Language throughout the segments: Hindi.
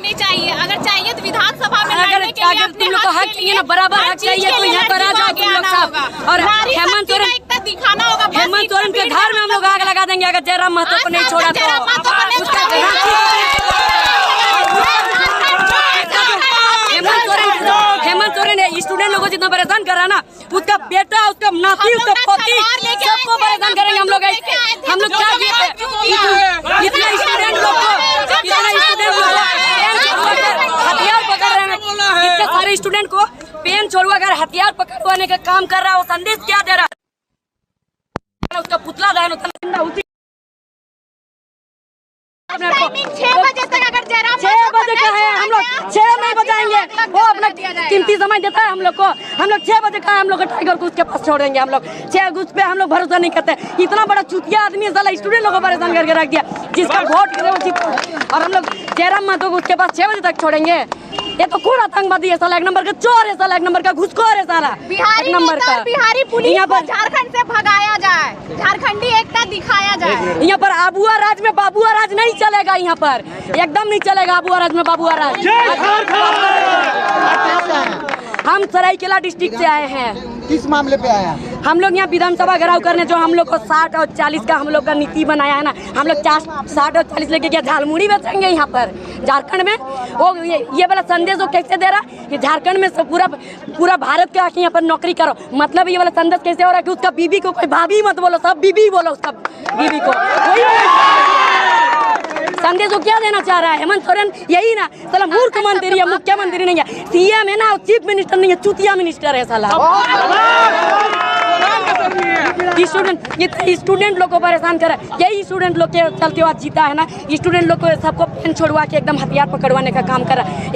नहीं चाहिए, अगर चाहिए तो विधानसभा में अगर तुम लोग को हक चाहिए ना, बराबर हक चाहिए तो यहाँ पर आ जाओ तुम लोग सब। और हेमंत सोरेन दिखाना होगा, हेमंत सोरेन के घर में हम लोग आग लगा देंगे अगर जयराम महतो को नहीं छोड़ा तो। हेमंत सोरेन स्टूडेंट लोगों को जितना परेशान कर रहा है ना, उसका बेटा, उसका नाती, उसका पोती, सबको परेशान करेंगे हम लोग। क्या इतना स्टूडेंट लोग हथियार पकड़ रहे हैं, इतने सारे स्टूडेंट को पेन छोड़वा कर हथियार पकड़वाने का काम कर रहा है। वो संदेश क्या दे रहा है? उसका पुतला दहन होता है। 6 बजे तक अगर जयराम 6 बजे का है, हम लोग 6 नहीं बजाएंगे। वो अपना कीमती समय देता है हम लोग को। हम लोग 6 बजे का है, हम लोग टाइगर को उसके पास छोड़ देंगे। हम लोग 6 उस पे हम लोग भरोसा नहीं करते। इतना बड़ा चुतिया आदमी साला स्टूडेंट लोगों को परेशान करके रख दिया, जिसका वोट करे वो जीत। और हम लोग जयराम महतो को उसके पास 6 बजे तक छोड़ेंगे। ये तो खून आतंकवादी है साला, 1 नंबर का चोर है साला, 1 नंबर का घुसखोर है साला, 1 नंबर का। बिहारी पुलिस को झारखंड से भगाया जाए, झारखंडी एकता दिखाया जाए। यहाँ पर आबुआ राज में बाबुआ राज नहीं चलेगा, यहाँ पर एकदम नहीं चलेगा आबुआ राज में बाबुआ राज। हम सरायकेला डिस्ट्रिक्ट से आए हैं। किस मामले पे आया? हम लोग यहाँ विधानसभा घेराव करने, जो हम लोग को 60 और 40 का हम लोग का नीति बनाया है ना, हम लोग 60 और 40 लेके क्या झालमुड़ी बेचेंगे यहाँ पर झारखंड में? वो ये वाला संदेश वो कैसे दे रहा कि झारखंड में सब पूरा भारत के आके यहाँ पर नौकरी करो? मतलब ये वाला संदेश कैसे हो रहा है कि उसका बीबी को कोई भाभी मत बोलो, सब बीबी बोलो उसका बीबी को। संदेश को क्या देना चाह रहा है हेमंत सोरेन? यही ना साला, मूर्ख मंत्री है, मुख्यमंत्री नहीं है, सीएम है ना, चीफ मिनिस्टर नहीं है, चूतिया मिनिस्टर है साला। स्टूडेंट लोग को परेशान कर रहा है। यही स्टूडेंट लोग के चलते आज जीता है ना। स्टूडेंट लोग को सबको पेन छोड़वा के एकदम हथियार पकड़वाने का काम कर रहा है।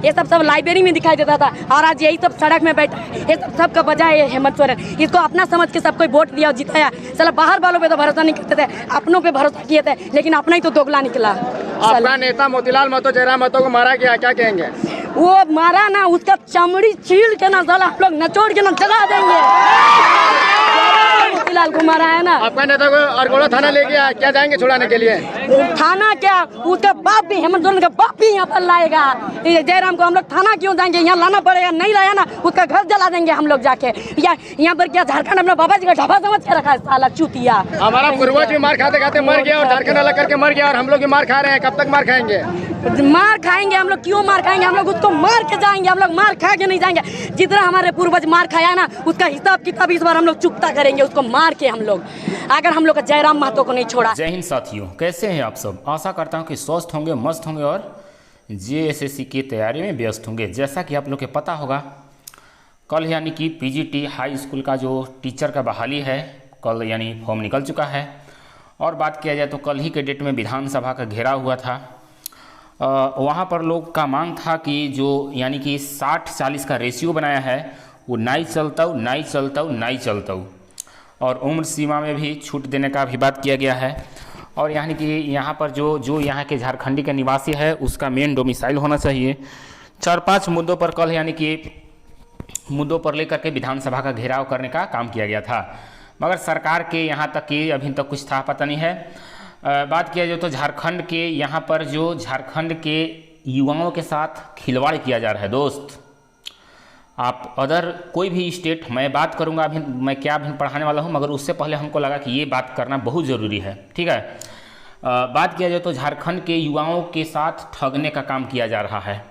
ये सब लाइब्रेरी में दिखाई देता था, और आज यही सब सड़क में बैठा है। ये सब का वजह है हेमंत सोरेन। इसको अपना समझ के सबको वोट दिया और जिताया। साला बाहर वालों पे तो भरोसा नहीं करते थे, अपनों पे भरोसा किए थे, लेकिन अपना ही तो दोगला निकला। आपका नेता मोतीलाल महतो जयराम महतो को मारा गया, क्या कहेंगे? वो मारा ना, उसका चमड़ी छील के ना साला हम लोग नचोड़ के ना जला देंगे। मोतीलाल को मारा है ना। आपका नेता को अरगोड़ा थाना ले गया, क्या जाएंगे छुड़ाने के लिए? थाना क्या, उसका बाप भी, हेमंत सोरेन का बाप भी यहाँ पर लाएगा जयराम को। हम लोग थाना क्यों जाएंगे? यहाँ लाना पड़ेगा, नहीं लाया ना उसका घर जला देंगे हम लोग जाके। यहाँ पर क्या झारखंड अपना बाबा जी का ढाबा समझ के रखा है साला चूतिया। हमारा पूर्वज भी मार खाते खाते मर गया और झारखंड अलग करके मर गया, और हम लोग भी मार खा रहे हैं। कब तक मार खाएंगे? मार खाएंगे हम लोग। क्यों मार खाएंगे? हम लोग उसको मार के जाएंगे। हम लोग मार खा के नहीं जाएंगे। जितना हमारे पूर्वज मार खाया ना, उसका हिसाब किताब इस बार हम लोग चुकता करेंगे उसको मार के। हम लोग अगर हम लोग का जयराम महतो को नहीं छोड़ा। जय हिंद साथियों, कैसे हैं आप सब? आशा करता हूं कि स्वस्थ होंगे, मस्त होंगे और जेएसएससी की तैयारी में व्यस्त होंगे। जैसा कि आप लोग को पता होगा, कल यानी कि पीजीटी हाई स्कूल का जो टीचर का बहाली है, कल यानी फॉर्म निकल चुका है। और बात किया जाए तो कल ही के डेट में विधानसभा का घेराव हुआ था। वहाँ पर लोग का मांग था कि जो यानी कि 60-40 का रेशियो बनाया है, वो नहीं चलता। और उम्र सीमा में भी छूट देने का भी बात किया गया है। और यानी कि यहाँ पर जो यहाँ के झारखंडी का निवासी है, उसका मेन डोमिसाइल होना चाहिए। 4-5 मुद्दों पर कल यानी कि मुद्दों पर लेकर के विधानसभा का घेराव करने का काम किया गया था, मगर सरकार के यहाँ तक कि अभी तक कुछ था पता नहीं है। बात किया जाए तो झारखंड के यहाँ पर जो झारखंड के युवाओं के साथ खिलवाड़ किया जा रहा है दोस्त। आप अदर कोई भी स्टेट, मैं बात करूँगा अभी, मैं क्या अभी पढ़ाने वाला हूँ, मगर उससे पहले हमको लगा कि ये बात करना बहुत ज़रूरी है, ठीक है। बात किया जाए तो झारखंड के युवाओं के साथ ठगने का काम किया जा रहा है।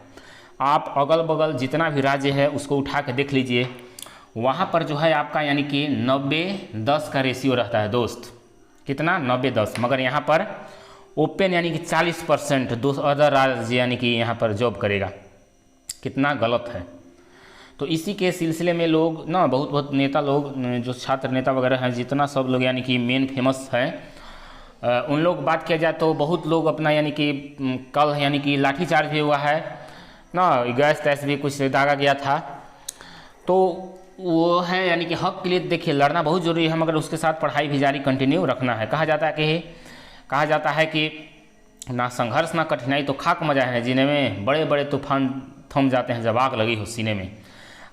आप अगल बगल जितना भी राज्य है उसको उठा के देख लीजिए, वहाँ पर जो है आपका यानी कि 90-10 का रेशियो रहता है दोस्त। कितना? 90-10। मगर यहाँ पर ओपन यानी कि 40% दो अदर राज्य यानी कि यहाँ पर जॉब करेगा। कितना गलत है। तो इसी के सिलसिले में लोग ना बहुत नेता लोग, जो छात्र नेता वगैरह हैं, जितना सब लोग यानी कि मेन फेमस है, उन लोग बात किया जाए तो बहुत लोग अपना यानी कि कल यानी कि लाठीचार्ज भी हुआ है ना, गैस तैस भी कुछ दागा गया था। तो वो है यानी कि हक के लिए देखिए लड़ना बहुत ज़रूरी है, मगर उसके साथ पढ़ाई भी जारी कंटिन्यू रखना है। कहा जाता है कि ना संघर्ष ना कठिनाई तो खाक मजा है जीने में, बड़े बड़े तूफान थम जाते हैं जब आग लगी हो सीने में।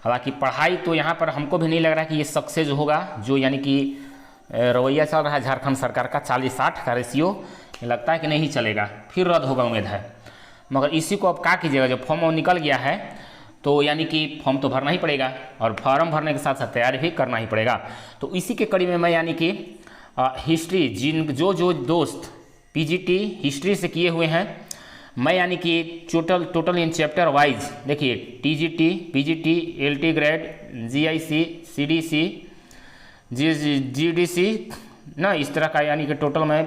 हालांकि पढ़ाई तो यहाँ पर हमको भी नहीं लग रहा है कि ये सक्सेस होगा। जो यानी कि रवैया चल रहा है झारखंड सरकार का 40-60 का रेशियो, लगता है कि नहीं चलेगा, फिर रद्द होगा उम्मीद है। मगर इसी को अब क्या कीजिएगा, जब फॉर्म निकल गया है तो यानी कि फॉर्म तो भरना ही पड़ेगा और फॉर्म भरने के साथ साथ तैयारी भी करना ही पड़ेगा। तो इसी के कड़ी में मैं यानी कि हिस्ट्री जो दोस्त पीजीटी हिस्ट्री से किए हुए हैं, मैं यानी कि टोटल इन चैप्टर वाइज देखिए TGT, PGT, LT grade, GIC, CDC, GDC ना, इस तरह का यानी कि टोटल मैं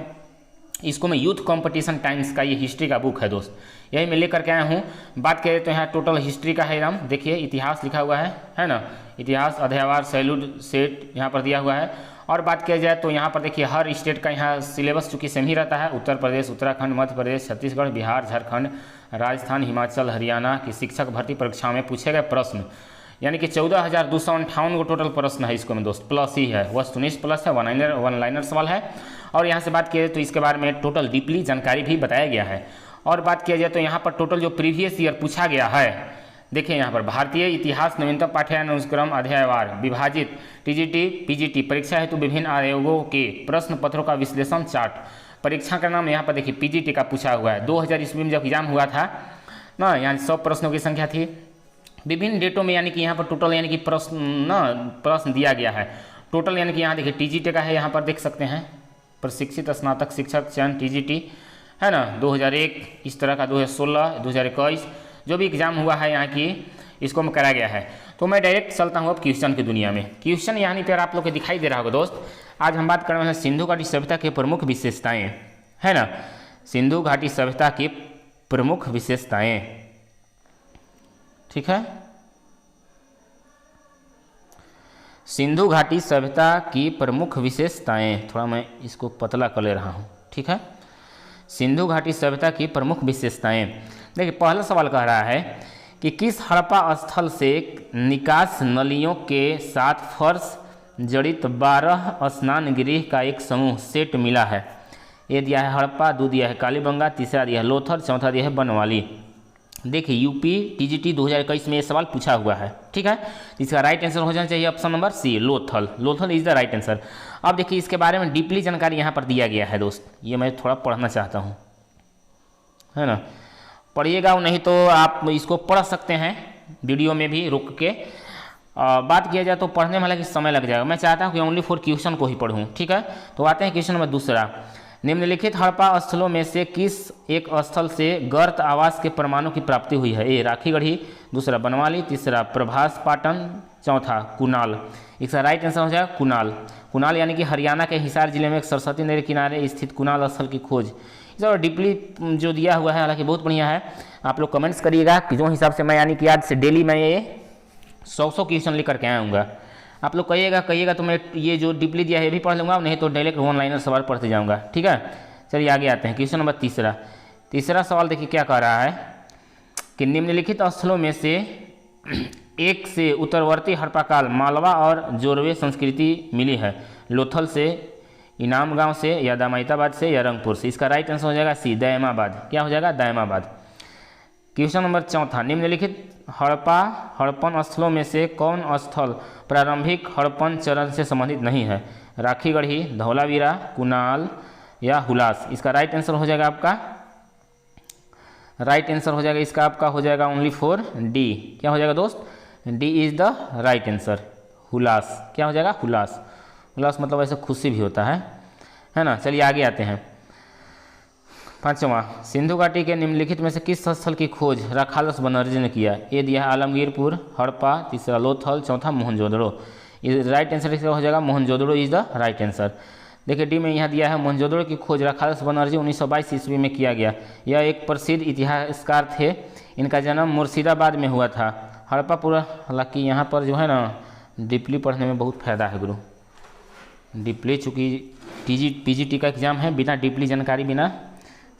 यूथ कंपटीशन टाइम्स का ये हिस्ट्री का बुक है दोस्त, यही मैं लेकर के आया हूँ। बात करें तो यहाँ टोटल हिस्ट्री का है नाम, देखिए इतिहास लिखा हुआ है ना, इतिहास, अध्यायवार, सैल्यूट, सेट यहाँ पर दिया हुआ है। और बात किया जाए तो यहाँ पर देखिए हर स्टेट का यहाँ सिलेबस चूँकि सेम ही रहता है, उत्तर प्रदेश, उत्तराखंड, मध्य प्रदेश, छत्तीसगढ़, बिहार, झारखंड, राजस्थान, हिमाचल, हरियाणा की शिक्षक भर्ती परीक्षाओं में पूछे गए प्रश्न, यानी कि 14,258 को टोटल प्रश्न है इसको में दोस्त, प्लस ही है, वस्तुनिष्ठ प्लस है, वन लाइनर सवाल है। और यहाँ से बात किया जाए तो इसके बारे में टोटल डीपली जानकारी भी बताया गया है। और बात किया जाए तो यहाँ पर टोटल जो प्रीवियस ईयर पूछा गया है, देखिए यहाँ पर भारतीय इतिहास नवीनतम पाठ्यक्रम अनुक्रम अध्यायवार विभाजित टीजीटी पीजीटी परीक्षा हेतु विभिन्न आयोगों के प्रश्न पत्रों का विश्लेषण चार्ट। परीक्षा का नाम यहाँ पर देखिए पीजीटी का पूछा हुआ है। 2000 ईस्वी में जब एग्जाम हुआ था ना, यहाँ 100 प्रश्नों की संख्या थी, विभिन्न डेटों में यानी कि यहाँ पर टोटल यानी कि प्रश्न दिया गया है टोटल, यानी कि यहाँ देखिए टीजीटी का है, यहाँ पर देख सकते हैं प्रशिक्षित स्नातक शिक्षक चयन टीजीटी है ना 2001, इस तरह का 2016, 2021 जो भी एग्जाम हुआ है यहाँ की इसको में कराया गया है। तो मैं डायरेक्ट चलता हूँ अब क्वेश्चन की दुनिया में। क्वेश्चन यहाँ पर आप लोग को दिखाई दे रहा होगा दोस्त। आज हम बात कर रहे हैं सिंधु घाटी सभ्यता के प्रमुख विशेषताएं, है ना, सिंधु घाटी सभ्यता की प्रमुख विशेषताएं, ठीक है। सिंधु घाटी सभ्यता की प्रमुख विशेषताएं, थोड़ा मैं इसको पतला कर ले रहा हूँ, ठीक है। सिंधु घाटी सभ्यता की प्रमुख विशेषताएं, देखिए पहला सवाल कह रहा है कि किस हड़प्पा स्थल से निकास नलियों के साथ फर्श जड़ित 12 स्नान गृह का एक समूह सेट मिला है। ये दिया है हड़प्पा, 2 दिया है कालीबंगा, तीसरा दिया है लोथल, चौथा दिया है बनवाली। देखिए यूपी टीजीटी 2021 में ये सवाल पूछा हुआ है, ठीक है। इसका राइट आंसर हो जाना चाहिए option number C, Lothal. Lothal is the right answer. अब देखिए इसके बारे में डीपली जानकारी यहाँ पर दिया गया है दोस्त, ये मैं थोड़ा पढ़ना चाहता हूँ, है ना, पढ़िएगा, नहीं तो आप इसको पढ़ सकते हैं वीडियो में भी रुक के। बात किया जाए तो पढ़ने में हालांकि समय लग जाएगा, मैं चाहता हूँ कि ओनली फॉर क्वेश्चन को ही पढ़ूँ, ठीक है। तो आते हैं क्वेश्चन नंबर दूसरा। निम्नलिखित हड़प्पा स्थलों में से किस एक स्थल से गर्त आवास के प्रमाणों की प्राप्ति हुई है। ए राखीगढ़ी, दूसरा बनवाली, तीसरा प्रभास पाटन, चौथा कुनाल। इसका राइट आंसर हो जाएगा कुनाल। कुनाल यानी कि हरियाणा के हिसार जिले में एक सरस्वती नदी किनारे स्थित कुनाल स्थल की खोज। इस और डीपली जो दिया हुआ है हालांकि बहुत बढ़िया है। आप लोग कमेंट्स करिएगा कि जो हिसाब से मैं यानी कि आज से डेली मैं ये 100 क्वेश्चन लेकर के आऊँगा। आप लोग कहिएगा तो मैं ये जो डीपली दिया है ये भी पढ़ लूँगा, नहीं तो डायरेक्ट वन लाइनर सवाल पढ़ते जाऊँगा, ठीक है। चलिए आगे आते हैं क्वेश्चन नंबर तीसरा सवाल देखिए क्या कह रहा है कि निम्नलिखित स्थलों में से एक से उत्तरवर्ती हड़प्पा काल मालवा और जोरवे संस्कृति मिली है। लोथल से, इनाम गांव से, या दामाइताबाद से, या रंगपुर से। इसका राइट आंसर हो जाएगा सी, दयमाबाद। क्या हो जाएगा, दयमाबाद। क्वेश्चन नंबर चौथा, निम्नलिखित हड़प्पन स्थलों में से कौन स्थल प्रारंभिक हड़प्पन चरण से संबंधित नहीं है। राखीगढ़ी, धौलावीरा, कुनाल या हुलास। इसका राइट आंसर हो जाएगा आपका, राइट आंसर हो जाएगा इसका आपका हो जाएगा ओनली फॉर डी। क्या हो जाएगा दोस्त, D is the right answer, Hulas. क्या हो जाएगा, हुलास। हुलास मतलब ऐसे खुशी भी होता है ना। चलिए आगे आते हैं। पांचवा, सिंधु घाटी के निम्नलिखित में से किस स्थल की खोज राखालस बनर्जी ने किया। ये दिया है आलमगीरपुर, हड़प्पा, तीसरा लोथल, चौथा मोहनजोदड़ो। राइट आंसर इसका हो जाएगा Mohenjodaro is the right answer. देखिए डी में यहाँ दिया है मोहनजोदड़ो की खोज राखालस बनर्जी 1922 ईस्वी में किया गया। यह एक प्रसिद्ध इतिहासकार थे, इनका जन्म मुर्शिदाबाद में हुआ था। हड़प्पा पूरा, हालांकि यहाँ पर जो है ना डीपली पढ़ने में बहुत फायदा है गुरु। डीपली चूँकि पीजीटी का एग्जाम है, बिना डीपली जानकारी बिना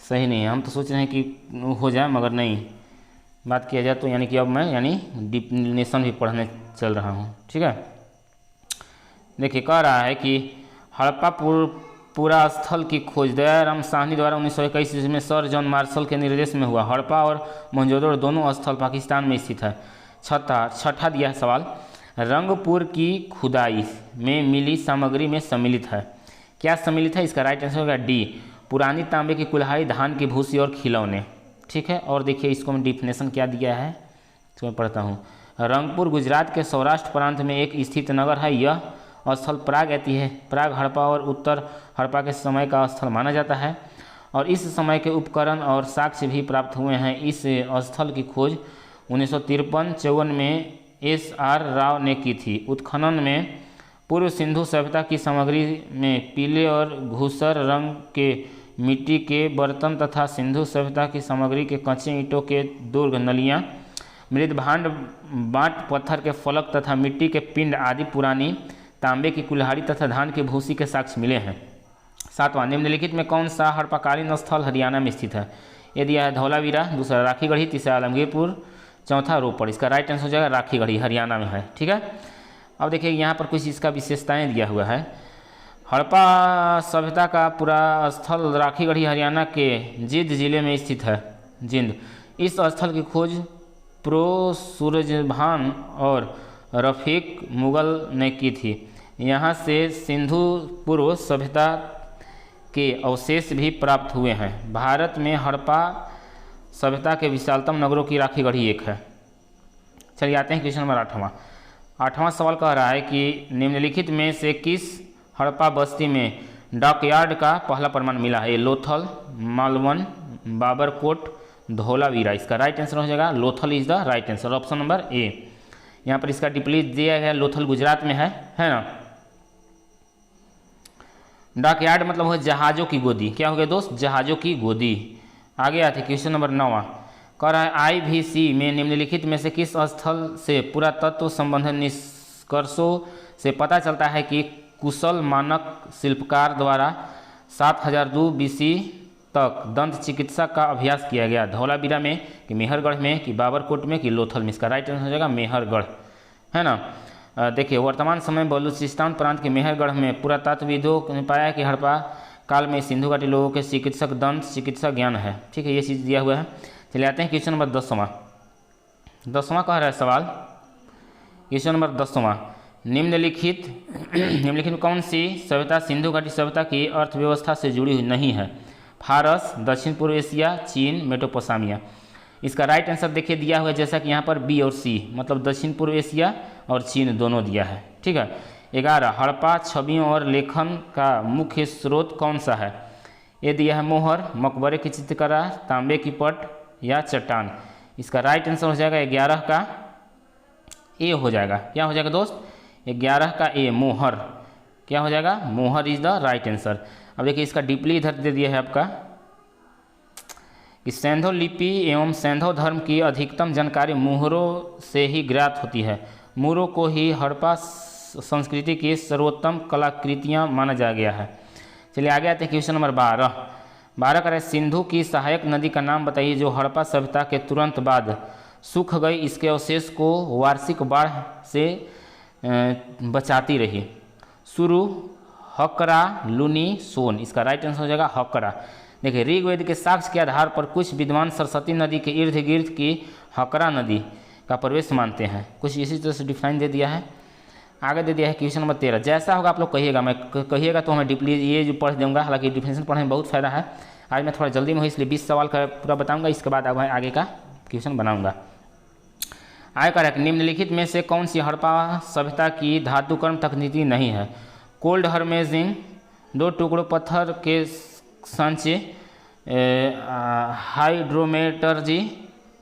सही नहीं है। हम तो सोच रहे हैं कि हो जाए मगर नहीं। बात किया जाए तो यानी कि अब मैं यानी डिफिनेशन भी पढ़ने चल रहा हूँ, ठीक है। देखिए कह रहा है कि हड़प्पा पूरा स्थल की खोज दयाराम साहनी द्वारा 1921 ईस्वी में सर जॉन मार्शल के निर्देश में हुआ। हड़प्पा और मोहनजोदड़ो दोनों स्थल पाकिस्तान में स्थित है। छठा दिया है सवाल, रंगपुर की खुदाई में मिली सामग्री में सम्मिलित है। क्या सम्मिलित है, इसका राइट आंसर होगा डी, पुरानी तांबे की कुल्हाड़ी, धान की भूसी और खिलौने, ठीक है। और देखिए इसको मैं डिफिनेशन क्या दिया है तो मैं पढ़ता हूँ। रंगपुर गुजरात के सौराष्ट्र प्रांत में एक स्थित नगर है। यह स्थल प्राग प्राग हड़प्पा और उत्तर हड़प्पा के समय का स्थल माना जाता है और इस समय के उपकरण और साक्ष्य भी प्राप्त हुए हैं। इस स्थल की खोज 1953-54 में S.R. राव ने की थी। उत्खनन में पूर्व सिंधु सभ्यता की सामग्री में पीले और धूसर रंग के मिट्टी के बर्तन तथा सिंधु सभ्यता की सामग्री के कच्चे ईंटों के दुर्ग, नलियाँ, मृदभांड, बाँट पत्थर के फलक तथा मिट्टी के पिंड आदि पुरानी तांबे की कुल्हाड़ी तथा धान की भूसी के साक्ष्य मिले हैं। 7वां, निम्नलिखित में कौन सा हड़प्पाकालीन स्थल हरियाणा में स्थित है? ये दिया है धौलावीरा, दूसरा राखीगढ़ी, तीसरा आलमगीरपुर, चौथा रोपड़। इसका राइट आंसर हो जाएगा राखीगढ़ी, हरियाणा में है। ठीक है। अब देखिए यहाँ पर कुछ इसका विशेषताएं दिया हुआ है। हड़प्पा सभ्यता का पूरा स्थल राखीगढ़ी हरियाणा के जिंद जिले में स्थित है। जिंद। इस स्थल की खोज प्रो सूरजभान और रफीक मुगल ने की थी। यहाँ से सिंधु पूर्व सभ्यता के अवशेष भी प्राप्त हुए हैं। भारत में हड़प्पा सभ्यता के विशालतम नगरों की राखीगढ़ी एक है। चलिए आते हैं क्वेश्चन नंबर 8वां सवाल कह रहा है कि निम्नलिखित में से किस हड़प्पा बस्ती में डॉकयार्ड का पहला प्रमाण मिला है? लोथल, मालवन, बाबरकोट, धौलावीरा। इसका राइट आंसर हो जाएगा Lothal is the right answer, option number A. यहाँ पर इसका डिप्ली दिया गया, लोथल गुजरात में है ना। डॉकयार्ड मतलब हो जहाज़ों की गोदी। क्या हो गया दोस्त? जहाज़ों की गोदी। आगे आते क्वेश्चन नंबर 9 कह रहा है IVC में निम्नलिखित में से किस स्थल से पुरातत्व संबंधी निष्कर्षों से पता चलता है कि कुशल मानक शिल्पकार द्वारा 7002 BC तक दंत चिकित्सा का अभ्यास किया गया? धौलावीरा में कि मेहरगढ़ में कि बाबरकोट में कि लोथल में? इसका राइट आंसर हो जाएगा मेहरगढ़, है ना। देखिए वर्तमान समय बलूचिस्तान प्रांत के मेहरगढ़ में पुरातत्वविदों ने पाया कि हड़प्पा काल में सिंधु घाटी लोगों के चिकित्सक दंत चिकित्सा ज्ञान है। ठीक है, ये चीज़ दिया हुआ है। चलिए आते हैं क्वेश्चन नंबर 10वां कह रहा है सवाल। क्वेश्चन नंबर 10वां, निम्नलिखित में कौन सी सभ्यता सिंधु घाटी सभ्यता की अर्थव्यवस्था से जुड़ी हुई नहीं है? फारस, दक्षिण पूर्व एशिया, चीन, मेसोपोटामिया। इसका राइट आंसर देखिए दिया हुआ है जैसा कि यहाँ पर बी और सी, मतलब दक्षिण पूर्व एशिया और चीन दोनों दिया है। ठीक है। 11, हड़प्पा छवियों और लेखन का मुख्य स्रोत कौन सा है? ये दिया है मोहर, मकबरे की चित्रकला, तांबे की पट या चट्टान। इसका राइट आंसर हो जाएगा 11 का ए हो जाएगा। क्या हो जाएगा दोस्त? 11 का ए, मोहर। क्या हो जाएगा? मोहर इज द राइट आंसर। अब देखिए इसका डीपली इधर दे दिया है आपका कि सैंधव लिपि एवं सैंधव धर्म की अधिकतम जानकारी मुहरों से ही ज्ञात होती है। मुहरों को ही हड़प्पा संस्कृति की सर्वोत्तम कलाकृतियाँ माना जा गया है। चलिए आगे आते हैं क्वेश्चन नंबर 12 का है सिंधु की सहायक नदी का नाम बताइए जो हड़प्पा सभ्यता के तुरंत बाद सूख गई, इसके अवशेष को वार्षिक बाढ़ से बचाती रही। सुरु, हकरा, लुनी, सोन। इसका राइट आंसर हो जाएगा हकरा। देखिए ऋग्वेद के साक्ष्य के आधार पर कुछ विद्वान सरस्वती नदी के इर्द गिर्द की हकरा नदी का प्रवेश मानते हैं। कुछ इसी तरह से डिफाइन दे दिया है। आगे दे दिया है क्वेश्चन नंबर 13। जैसा होगा आप लोग कहिएगा, मैं कहिएगा तो मैं डीपली ये जो पढ़ दूंगा। हालांकि डिफिनेशन पढ़ने में बहुत फायदा है। आज मैं थोड़ा जल्दी में हूँ इसलिए 20 सवाल का पूरा बताऊंगा, इसके बाद आगे का क्वेश्चन बनाऊंगा। आगे का निम्नलिखित में से कौन सी हड़प्पा सभ्यता की धातुकर्म तकनीकी नहीं है? कोल्ड हर्मेजिंग, 2 टुकड़ों पत्थर के सांचे, हाइड्रोमेटर्जी,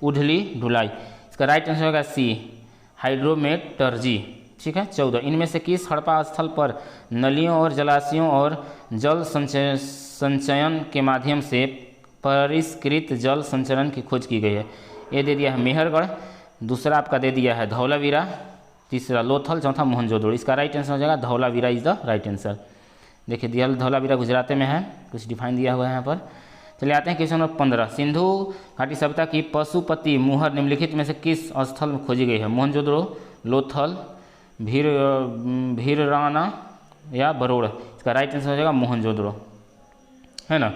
उढली ढुलाई। इसका राइट आंसर होगा सी, हाइड्रोमेटर्जी। ठीक है। 14, इनमें से किस हड़प्पा स्थल पर नलियों और जलाशयों और जल संचयन के माध्यम से परिष्कृत जल संचरण की खोज की गई है? ये दे दिया है मेहरगढ़, दूसरा आपका दे दिया है धौलावीरा, तीसरा लोथल, चौथा मोहनजोदड़ो। इसका राइट आंसर हो जाएगा Dholavira is the right answer. देखिए दिया धौलावीरा गुजरात में है, कुछ डिफाइन दिया हुआ है यहाँ पर। चलिए आते हैं क्वेश्चन नंबर 15। सिंधु घाटी सभ्यता की पशुपति मुहर निम्नलिखित में से किस स्थल में खोजी गई है? मोहनजोदड़ो, लोथल, भीरराना या बरोड़। इसका राइट आंसर हो जाएगा मोहनजोदड़ो, है ना।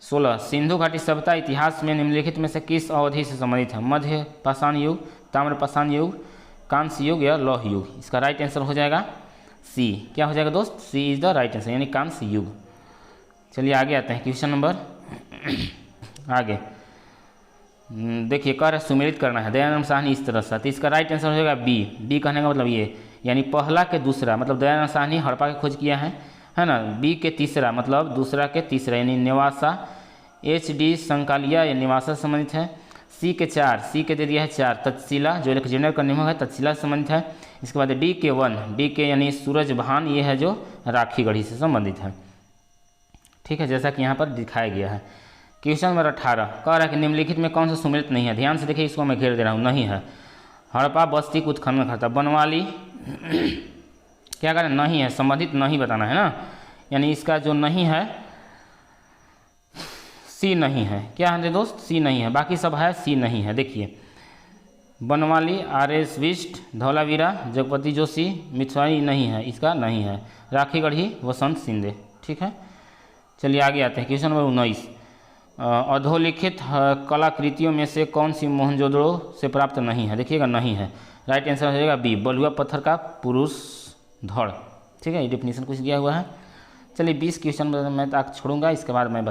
16, सिंधु घाटी सभ्यता इतिहास में निम्नलिखित में से किस अवधि से संबंधित है? मध्य पाषाण युग, ताम्र पाषाण युग, कांस्य युग या लौह युग। इसका राइट आंसर हो जाएगा सी। क्या हो जाएगा दोस्त? सी इज द राइट आंसर, यानी कांस्य युग। चलिए आगे आते हैं क्वेश्चन नंबर आगे देखिए कह रहे सुमेलित करना है दयानंद साहनी इस तरह से, तो इसका राइट आंसर हो जाएगा बी। बी कहने का मतलब ये, यानी पहला के दूसरा, मतलब दयानंद साहनी हड़प्पा की खोज किया है ना। बी के तीसरा मतलब दूसरा के तीसरा, यानी नेवासा। एच डी संकालिया या निवासा से संबंधित है। सी के 4, सी के दे दिया है 4, तक्षशिला जो इलेक्जेंडर का निमक है तक्षशिला से संबंधित है। इसके बाद डी के 1, डी के यानी सूरज भान, ये है जो राखी गढ़ी से संबंधित है। ठीक है, जैसा कि यहाँ पर दिखाया गया है। क्वेश्चन नंबर 18 कह रहा है कि निम्नलिखित में कौन सा सुमेलित नहीं है। ध्यान से देखिए, इसको मैं घेर दे रहा हूँ, नहीं है। हड़प्पा बस्ती कुछ खंड में खाता, बनवाली क्या करें, नहीं है, संबंधित नहीं बताना है ना, यानी इसका जो नहीं है सी नहीं है। क्या है दोस्त, सी नहीं है, बाकी सब है, सी नहीं है। देखिए बनवाली, आर एस बिष्ट, धौलावीरा, जगपति जोशी, मिथुआई नहीं है, इसका नहीं है। राखी गढ़ी, वसंत सिंधे। ठीक है, चलिए आगे आते हैं। क्वेश्चन नंबर 19 अधोलिखित कलाकृतियों में से कौन सी मोहनजोदड़ो से प्राप्त नहीं है। देखिएगा नहीं है, राइट आंसर हो जाएगा बी, बलुआ पत्थर का पुरुष धड़। ठीक है, ये डेफिनेशन कुछ दिया हुआ है। चलिए 20 क्वेश्चन मैं तक छोड़ूंगा, इसके बाद मैं